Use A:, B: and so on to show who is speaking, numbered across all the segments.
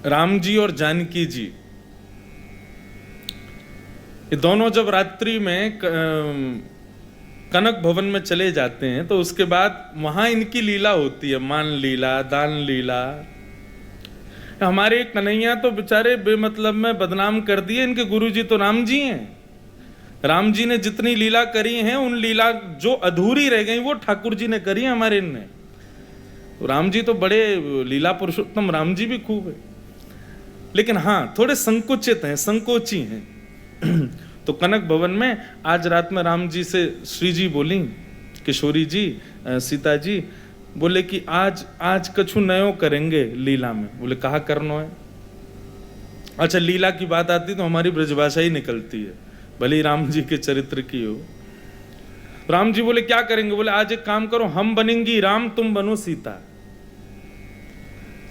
A: राम जी और जानकी जी ये दोनों जब रात्रि में कनक भवन में चले जाते हैं तो उसके बाद वहां इनकी लीला होती है, मान लीला, दान लीला। हमारे कन्हैया तो बेचारे बेमतलब में बदनाम कर दिए, इनके गुरुजी तो राम जी हैं। राम जी ने जितनी लीला करी हैं उन लीला जो अधूरी रह गई वो ठाकुर जी ने करी हमारे इनने। तो राम जी तो बड़े लीला पुरुषोत्तम, राम जी भी खूब है, लेकिन हाँ थोड़े संकुचित हैं, संकोची हैं। तो कनक भवन में आज रात में राम जी से श्री जी बोली, किशोरी जी, सीता जी बोले कि आज कछु नयो करेंगे लीला में। बोले कहा करनो है? अच्छा, लीला की बात आती तो हमारी ब्रजभाषा ही निकलती है, भले ही राम जी के चरित्र की हो। राम जी बोले क्या करेंगे? बोले आज एक काम करो, हम बनेंगी राम, तुम बनो सीता।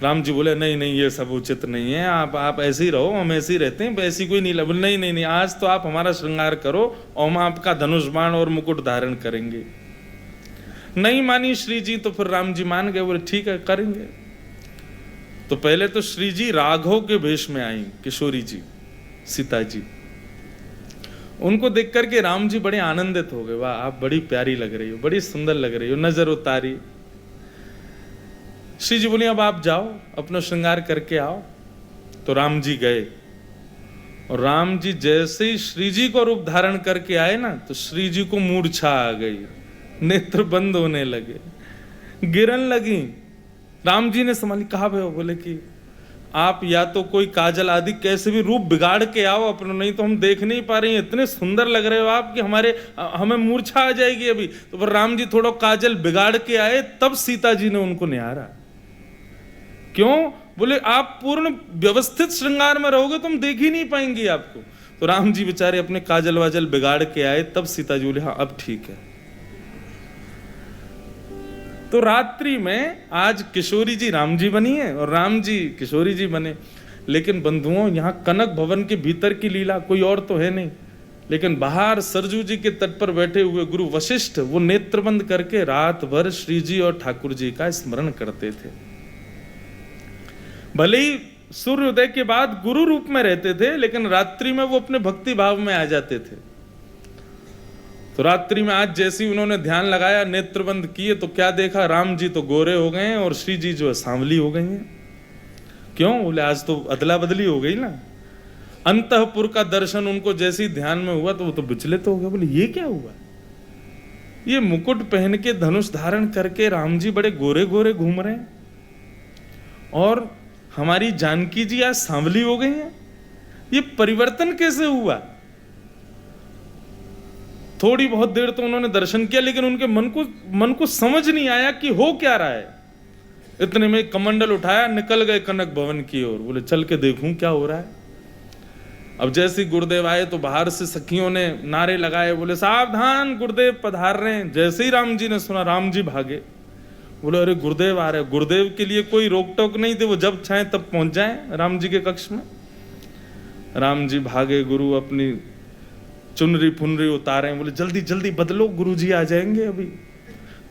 A: राम जी बोले नहीं नहीं, ये सब उचित नहीं है, आप ऐसे ही रहो, हम ऐसे ही रहते हैं, ऐसी कोई नहीं। बोले नहीं नहीं नहीं, आज तो आप हमारा श्रृंगार करो और हम आपका धनुष बाण और मुकुट धारण करेंगे। नहीं मानी श्री जी तो फिर राम जी मान गए, बोले ठीक है करेंगे। तो पहले तो श्री जी राघव के वेश में आई, किशोरी जी, सीता जी। उनको देख करके राम जी बड़े आनंदित हो गए, वाह आप बड़ी प्यारी लग रही हो, बड़ी सुंदर लग रही हो, नजर उतारी। श्री जी बोले अब आप जाओ, अपना श्रृंगार करके आओ। तो राम जी गए और राम जी जैसे ही श्री जी को रूप धारण करके आए ना, तो श्री जी को मूर्छा आ गई, नेत्र बंद होने लगे, गिरन लगी। राम जी ने संभाली, कहा भाई? बोले कि आप या तो कोई काजल आदि कैसे भी रूप बिगाड़ के आओ अपना, नहीं तो हम देख नहीं पा रहे हैं, इतने सुंदर लग रहे हो आप कि हमें मूर्छा आ जाएगी अभी। तो फिर राम जी थोड़ा काजल बिगाड़ के आए, तब सीता जी ने उनको निहारा। क्यों? बोले आप पूर्ण व्यवस्थित श्रृंगार में रहोगे तो हम देख ही नहीं पाएंगे आपको। तो राम जी बेचारे अपने काजल वाजल बिगाड़ के आए, तब सीता जी बोले हाँ अब ठीक है। तो रात्रि में आज किशोरी जी राम जी बनी है और राम जी किशोरी जी बने। लेकिन बंधुओं, यहां कनक भवन के भीतर की लीला कोई और तो है नहीं, लेकिन बाहर सरजू जी के तट पर बैठे हुए गुरु वशिष्ठ वो नेत्रबंद करके रात भर श्री जी और ठाकुर जी का स्मरण करते थे। भले ही सूर्योदय के बाद गुरु रूप में रहते थे, लेकिन रात्रि में वो अपने भक्ति भाव में आ जाते थे। तो रात्रि में आज जैसे ही उन्होंने ध्यान लगाया, नेत्रबंद किए, तो क्या देखा? राम जी तो गोरे हो गए हैं और श्री जी जो है सांवली हो गई हैं। क्यों? बोले आज तो अदला बदली हो गई ना। अंतःपुर का दर्शन उनको जैसे ही ध्यान में हुआ तो वो तो विचलित हो गए। बोले ये क्या हुआ? ये मुकुट पहन के धनुष धारण करके राम जी बड़े गोरे गोरे घूम रहे हैं और हमारी जानकी जी आज सांवली हो गई हैं। ये परिवर्तन कैसे हुआ? थोड़ी बहुत देर तो उन्होंने दर्शन किया, लेकिन उनके मन को समझ नहीं आया कि हो क्या रहा है। इतने में कमंडल उठाया, निकल गए कनक भवन की ओर। बोले चल के देखूं क्या हो रहा है। अब जैसे ही गुरुदेव आए तो बाहर से सखियों ने नारे लगाए, बोले सावधान गुरुदेव पधार रहे हैं। जैसे ही राम जी ने सुना, राम जी भागे। बोले अरे गुरुदेव आ रहे। गुरुदेव के लिए कोई रोक टोक नहीं थी, वो जब चाहे तब पहुंच जाए राम जी के कक्ष में। राम जी भागे, गुरु अपनी चुनरी फुनरी उतारे, बोले जल्दी जल्दी बदलो, गुरु जी आ जाएंगे अभी।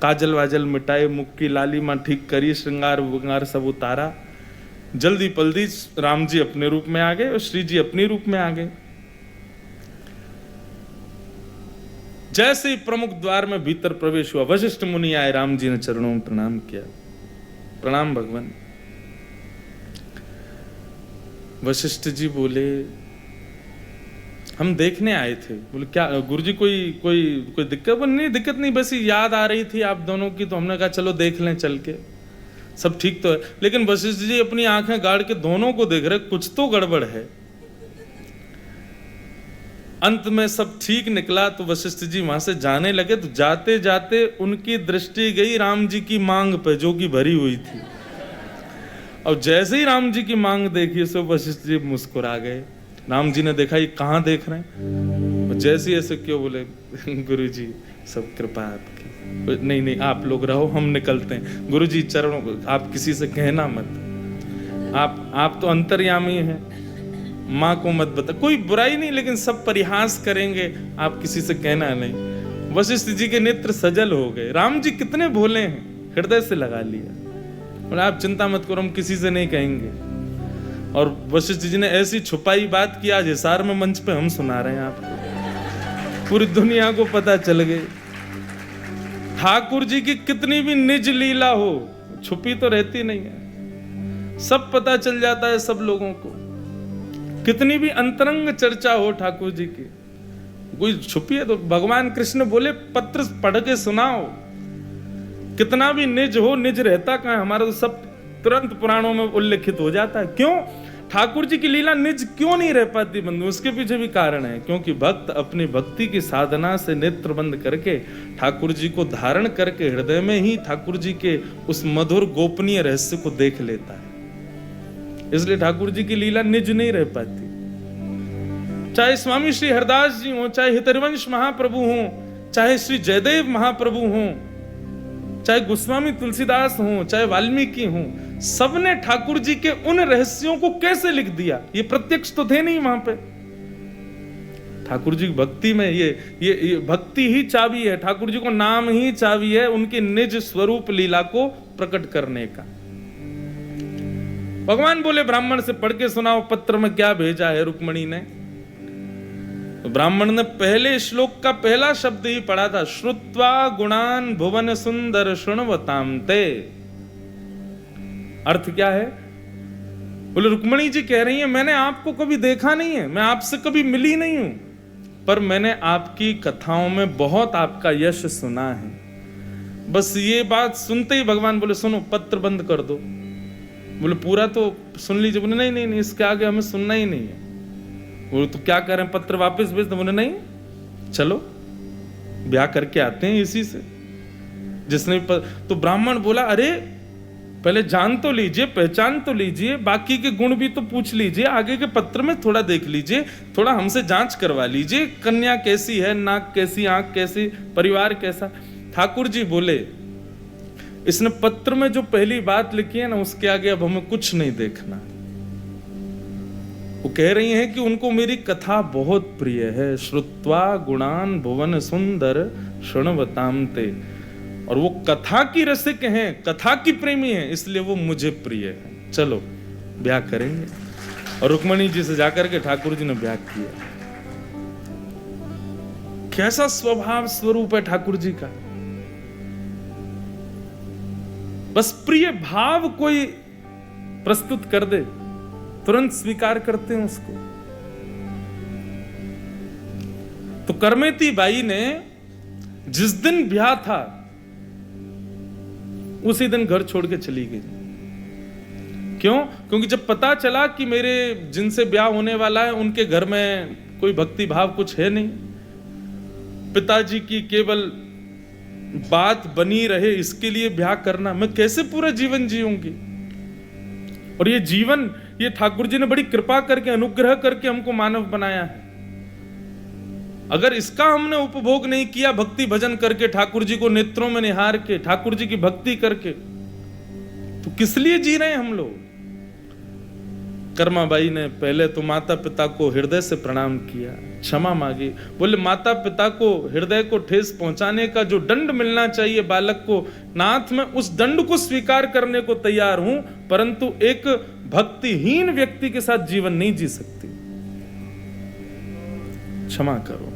A: काजल वाजल मिटाए, मुख की लालिमा ठीक करी, श्रृंगार विंगार सब उतारा। जल्दी पल्दी राम जी अपने रूप में आ गए और श्री जी अपने रूप में आ गए। जैसे ही प्रमुख द्वार में भीतर प्रवेश हुआ, वशिष्ठ मुनि आए, राम जी ने चरणों में प्रणाम किया। प्रणाम भगवान। वशिष्ठ जी बोले हम देखने आए थे। बोले क्या गुरुजी कोई दिक्कत? नहीं दिक्कत नहीं, बस याद आ रही थी आप दोनों की, तो हमने कहा चलो देख लें चल के, सब ठीक तो है। लेकिन वशिष्ठ जी अपनी आंखें गाड़ के दोनों को देख रहे, कुछ तो गड़बड़ है। अंत में सब ठीक निकला तो वशिष्ठ जी वहां से जाने लगे, तो जाते जाते उनकी दृष्टि गई राम जी की मांग पे जो कि भरी हुई थी। और जैसे ही राम जी की मांग देखी सो वशिष्ठ जी मुस्कुरा गए। राम जी ने देखा ये कहाँ देख रहे हैं, जैसे ऐसे क्यों? बोले गुरु जी सब कृपा आपकी। नहीं नहीं आप लोग रहो, हम निकलते हैं। गुरु जी चरणों, आप किसी से कहना मत, आप तो अंतर्यामी हैं, माँ को मत बता। कोई बुराई नहीं, लेकिन सब परिहास करेंगे, आप किसी से कहना नहीं। वशिष्ठ जी के नेत्र सजल हो गए। राम जी कितने भोले हैं, हृदय से लगा लिया। बोले आप चिंता मत करो, हम किसी से नहीं कहेंगे। और वशिष्ठ जी ने ऐसी छुपाई बात की, आज हिसार में मंच पे हम सुना रहे हैं आपको, पूरी दुनिया को पता चल गई। ठाकुर जी की कितनी भी निज लीला हो, छुपी तो रहती नहीं है, सब पता चल जाता है सब लोगों को। कितनी भी अंतरंग चर्चा हो ठाकुर जी की, कोई छुपी है तो भगवान कृष्ण बोले पत्र पढ़ के सुनाओ। कितना भी निज हो, निज रहता कहां, हमारा तो सब तुरंत पुराणों में उल्लेखित हो जाता है। क्यों? ठाकुर जी की लीला निज क्यों नहीं रह पाती बंधु? उसके पीछे भी कारण है, क्योंकि भक्त अपनी भक्ति की साधना से नेत्र बंद करके ठाकुर जी को धारण करके हृदय में ही ठाकुर जी के उस मधुर गोपनीय रहस्य को देख लेता है। इसलिए ठाकुर जी की लीला निज नहीं रह पाती। चाहे स्वामी श्री हरदास जी हो, चाहे हितरवंश महाप्रभु हो, चाहे श्री जयदेव महाप्रभु हो, चाहे गोस्वामी तुलसीदास हो, चाहे वाल्मीकि हो, सबने ठाकुर जी के उन रहस्यों को कैसे लिख दिया? ये प्रत्यक्ष तो थे नहीं वहां पे। ठाकुर जी की भक्ति में ये भक्ति ही चाबी है, ठाकुर जी को नाम ही चाबी है उनके निज स्वरूप लीला को प्रकट करने का। भगवान बोले ब्राह्मण से पढ़ के सुनाओ पत्र में क्या भेजा है रुक्मणी ने। तो ब्राह्मण ने पहले श्लोक का पहला शब्द ही पढ़ा था, श्रुत्वा गुणान भुवन सुंदर शृण्वताम ते। अर्थ क्या है? बोले रुक्मणी जी कह रही है मैंने आपको कभी देखा नहीं है, मैं आपसे कभी मिली नहीं हूं, पर मैंने आपकी कथाओं में बहुत आपका यश सुना है। बस ये बात सुनते ही भगवान बोले सुनो पत्र बंद कर दो। बोले पूरा तो सुन लीजिए। बोले नहीं नहीं नहीं, इसके आगे हमें सुनना ही नहीं है। बोले तो क्या करें, पत्र वापस भेज दो? बोले नहीं, चलो ब्याह करके आते हैं इसी से जिसने तो ब्राह्मण बोला अरे पहले जान तो लीजिए, पहचान तो लीजिए, बाकी के गुण भी तो पूछ लीजिए, आगे के पत्र में थोड़ा देख लीजिए, थोड़ा हमसे जांच करवा लीजिए, कन्या कैसी है, नाक कैसी, आंख कैसी, परिवार कैसा। ठाकुर जी बोले इसने पत्र में जो पहली बात लिखी है ना, उसके आगे अब हमें कुछ नहीं देखना। वो कह रही हैं कि उनको मेरी कथा बहुत प्रिय है, श्रुत्वा गुणान भुवन सुंदर शृण्वताम ते। और वो कथा की रसिक हैं, कथा की प्रेमी हैं, इसलिए वो मुझे प्रिय है। चलो ब्याह करेंगे। और रुक्मणी जी से जाकर के ठाकुर जी ने ब्याह किया। कैसा स्वभाव स्वरूप है ठाकुर जी का। बस प्रिय भाव कोई प्रस्तुत कर दे तुरंत स्वीकार करते हैं उसको। तो करमेती बाई ने जिस दिन ब्याह था उसी दिन घर छोड़ के चली गई। क्यों? क्योंकि जब पता चला कि मेरे जिनसे ब्याह होने वाला है उनके घर में कोई भक्ति भाव कुछ है नहीं, पिताजी की केवल बात बनी रहे इसके लिए ब्याह करना, मैं कैसे पूरा जीवन जीऊंगी। और ये जीवन ये ठाकुर जी ने बड़ी कृपा करके अनुग्रह करके हमको मानव बनाया है। अगर इसका हमने उपभोग नहीं किया भक्ति भजन करके, ठाकुर जी को नेत्रों में निहार के, ठाकुर जी की भक्ति करके, तो किस लिए जी रहे हैं हम लोग। कर्माबाई ने पहले तो माता पिता को हृदय से प्रणाम किया, क्षमा मांगी। बोले माता पिता को हृदय को ठेस पहुंचाने का जो दंड मिलना चाहिए बालक को, नाथ मैं उस दंड को स्वीकार करने को तैयार हूं, परंतु एक भक्तिहीन व्यक्ति के साथ जीवन नहीं जी सकती, क्षमा करो।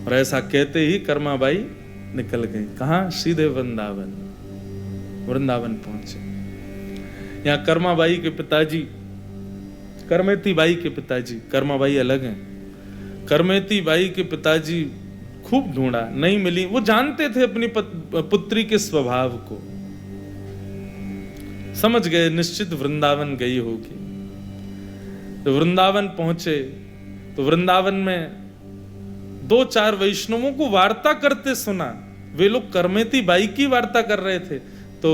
A: और ऐसा कहते ही कर्माबाई निकल गई। कहां? सीधे वृंदावन। वृंदावन पहुंचे। यहां कर्माबाई के पिताजी, करमेती बाई के पिताजी, कर्माबाई अलग हैं, करमेती बाई के पिताजी खूब ढूंढा, नहीं मिली। वो जानते थे अपनी पुत्री के स्वभाव को, समझ गए निश्चित वृंदावन गई होगी। तो वृंदावन पहुंचे तो वृंदावन में 2-4 वैष्णवों को वार्ता करते सुना। वे लोग करमेती बाई की वार्ता कर रहे थे। तो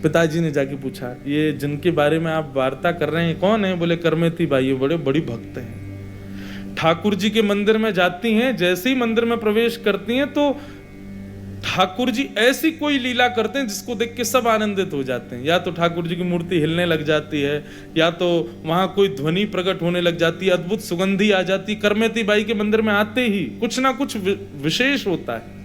A: पिताजी ने जाके पूछा ये जिनके बारे में आप वार्ता कर रहे हैं कौन है? बोले करमेती बाई, बड़े बड़ी भक्त हैं, ठाकुर जी के मंदिर में जाती हैं, जैसे ही मंदिर में प्रवेश करती हैं तो ठाकुर जी ऐसी कोई लीला करते हैं जिसको देख के सब आनंदित हो जाते हैं। या तो ठाकुर जी की मूर्ति हिलने लग जाती है, या तो वहां कोई ध्वनि प्रकट होने लग जाती है, अद्भुत सुगंधी आ जाती। करमेती बाई के मंदिर में आते ही कुछ ना कुछ विशेष होता है।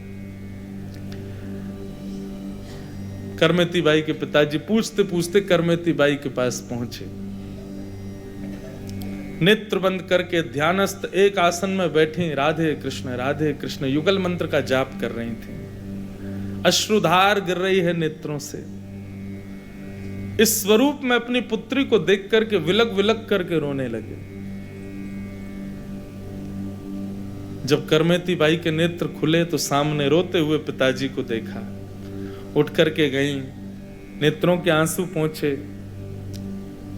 A: करमेती बाई के पिताजी पूछते पूछते करमेती बाई के पास पहुंचे। नेत्र बंद करके ध्यानस्थ एक आसन में बैठी राधे कृष्ण युगल मंत्र का जाप कर रही थी। अश्रुधार गिर रही है नेत्रों से। इस स्वरूप में अपनी पुत्री को देख करके विलक विलक करके रोने लगे। जब करमेती बाई के नेत्र खुले तो सामने रोते हुए पिताजी को देखा। उठ करके गई, नेत्रों के आंसू पहुंचे।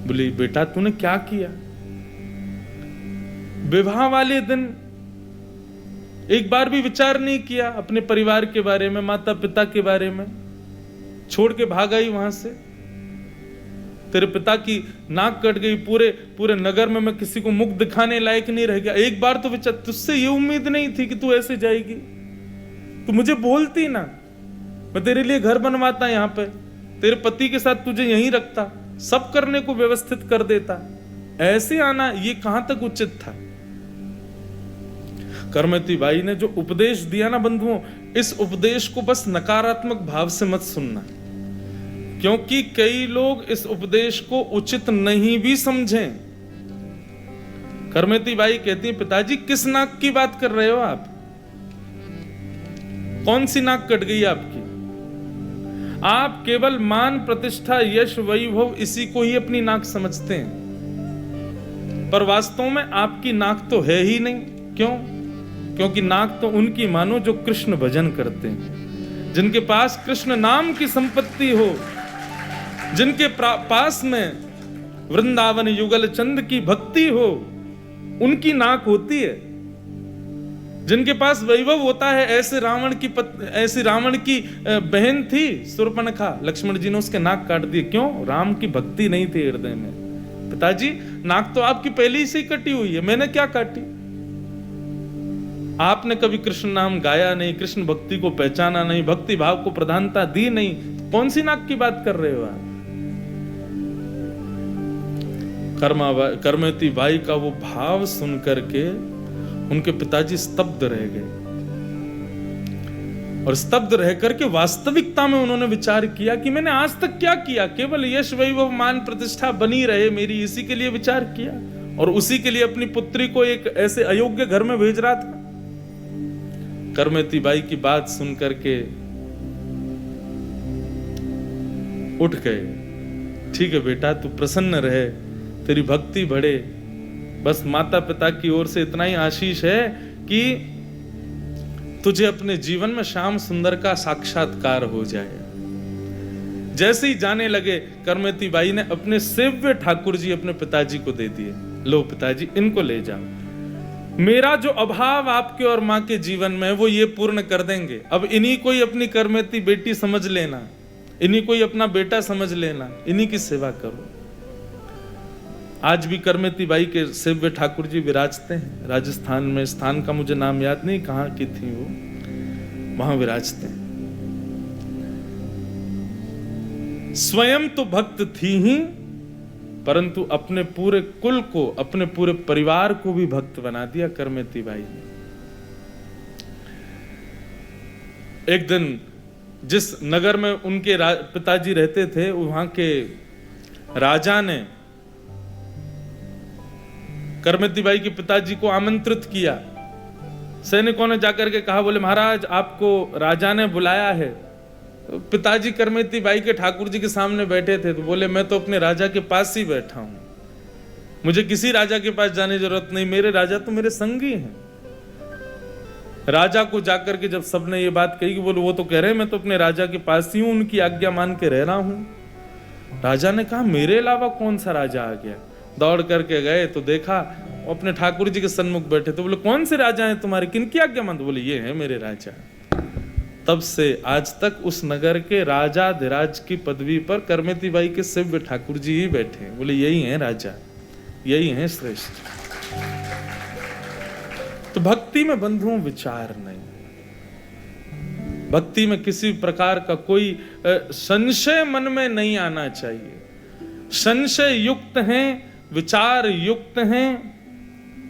A: बोली, बेटा तूने क्या किया? विवाह वाले दिन एक बार भी विचार नहीं किया अपने परिवार के बारे में, माता पिता के बारे में? छोड़ के भाग आई वहां से। तेरे पिता की नाक कट गई, पूरे नगर में मैं किसी को मुख दिखाने लायक नहीं रह गया। एक बार तो विचार, तुझसे ये उम्मीद नहीं थी कि तू ऐसे जाएगी। तू मुझे बोलती ना, मैं तेरे लिए घर बनवाता, यहाँ पे तेरे पति के साथ तुझे यहीं रखता, सब करने को व्यवस्थित कर देता। ऐसे आना ये कहां तक उचित था? करमेती बाई ने जो उपदेश दिया ना बंधुओं, इस उपदेश को बस नकारात्मक भाव से मत सुनना, क्योंकि कई लोग इस उपदेश को उचित नहीं भी समझें। करमेती बाई कहती है, पिताजी किस नाक की बात कर रहे हो आप? कौन सी नाक कट गई आपकी? आप केवल मान प्रतिष्ठा यश वैभव इसी को ही अपनी नाक समझते हैं, पर वास्तव में आपकी नाक तो है ही नहीं। क्यों? क्योंकि नाक तो उनकी मानो जो कृष्ण भजन करते हैं, जिनके पास कृष्ण नाम की संपत्ति हो, जिनके पास में वृंदावन युगल चंद की भक्ति हो, उनकी नाक होती है। जिनके पास वैभव होता है, ऐसे रावण की बहन थी शूर्पणखा, लक्ष्मण जी ने उसके नाक काट दिए। क्यों? राम की भक्ति नहीं थी हृदय में। पिताजी नाक तो आपकी पहले ही से कटी हुई है, मैंने क्या काटी? आपने कभी कृष्ण नाम गाया नहीं, कृष्ण भक्ति को पहचाना नहीं, भक्ति भाव को प्रधानता दी नहीं, कौन सी नाक की बात कर रहे हो आप? करमेती बाई का वो भाव सुन करके उनके पिताजी स्तब्ध रह गए, और स्तब्ध रह करके वास्तविकता में उन्होंने विचार किया कि मैंने आज तक क्या किया? केवल यश वैभव मान प्रतिष्ठा बनी रहे मेरी, इसी के लिए विचार किया, और उसी के लिए अपनी पुत्री को एक ऐसे अयोग्य घर में भेज रहा था। करमेती बाई की बात सुन करके उठ गए। ठीक है बेटा, तू प्रसन्न रहे, तेरी भक्ति बढ़े, बस माता पिता की ओर से इतना ही आशीष है कि तुझे अपने जीवन में श्याम सुंदर का साक्षात्कार हो जाए। जैसे ही जाने लगे, करमेती बाई ने अपने सेव्य ठाकुर जी अपने पिताजी को दे दिए। लो पिताजी, इनको ले जाओ, मेरा जो अभाव आपके और मां के जीवन में है वो ये पूर्ण कर देंगे। अब इन्हीं को ही अपनी करमेती बेटी समझ लेना, इन्हीं को ही अपना बेटा समझ लेना, इन्हीं की सेवा करो। आज भी करमेती बाई के सेव्य ठाकुर जी विराजते हैं राजस्थान में, स्थान का मुझे नाम याद नहीं कहां की थी वो, वहां विराजते हैं। स्वयं तो भक्त थी ही, परंतु अपने पूरे कुल को, अपने पूरे परिवार को भी भक्त बना दिया करमेती बाई ने। एक दिन जिस नगर में उनके पिताजी रहते थे, वहां के राजा ने करमेती बाई के पिताजी को आमंत्रित किया। सैनिकों ने जाकर के कहा, बोले महाराज आपको राजा ने बुलाया है। तो पिताजी करमेती बाई के ठाकुर जी के सामने बैठे थे, तो बोले मैं तो अपने राजा के पास ही बैठा हूं, मुझे किसी राजा के पास जाने की जरूरत नहीं, मेरे राजा तो मेरे संगी हैं। राजा को जाकर के जब सबने ये बात कही कि बोले वो तो कह रहे हैं मैं तो अपने राजा के पास ही हूं, उनकी आज्ञा मान के रह रहा हूं। राजा ने कहा, मेरे अलावा कौन सा राजा आ गया? दौड़ करके गए तो देखा अपने ठाकुर जी के सन्मुख बैठे। तो बोले कौन से राजा हैं तुम्हारे, किनकी आज्ञा मानते? बोले ये हैं मेरे राजा। तब से आज तक उस नगर के राजाधिराज की पदवी पर करमेती बाई के सेव्य ठाकुर जी ही बैठे हैं। बोले यही हैं राजा, यही हैं श्रेष्ठ। तो भक्ति में बंधुओं विचार नहीं, भक्ति में किसी प्रकार का कोई संशय मन में नहीं आना चाहिए। संशय युक्त हैं, विचार युक्त हैं,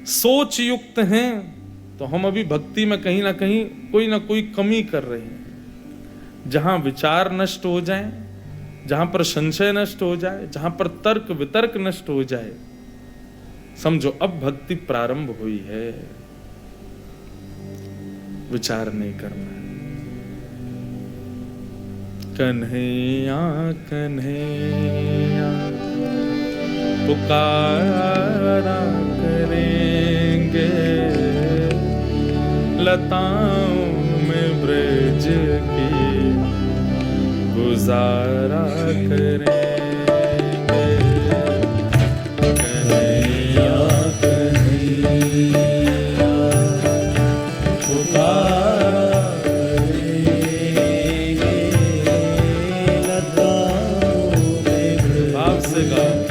A: सोच युक्त हैं, तो हम अभी भक्ति में कहीं ना कहीं कोई ना कोई कमी कर रहे हैं। जहां विचार नष्ट हो जाए, जहां पर संशय नष्ट हो जाए, जहां पर तर्क वितर्क नष्ट हो जाए, समझो अब भक्ति प्रारंभ हुई है। विचार नहीं करना। कन्हैया कन्हैया पुकारा करेंगे, लताओं में ब्रज की गुजारा करेंगे। कन्हैया कन्हैया पुकारा करेंगे, लताओं में भाव से गाओ।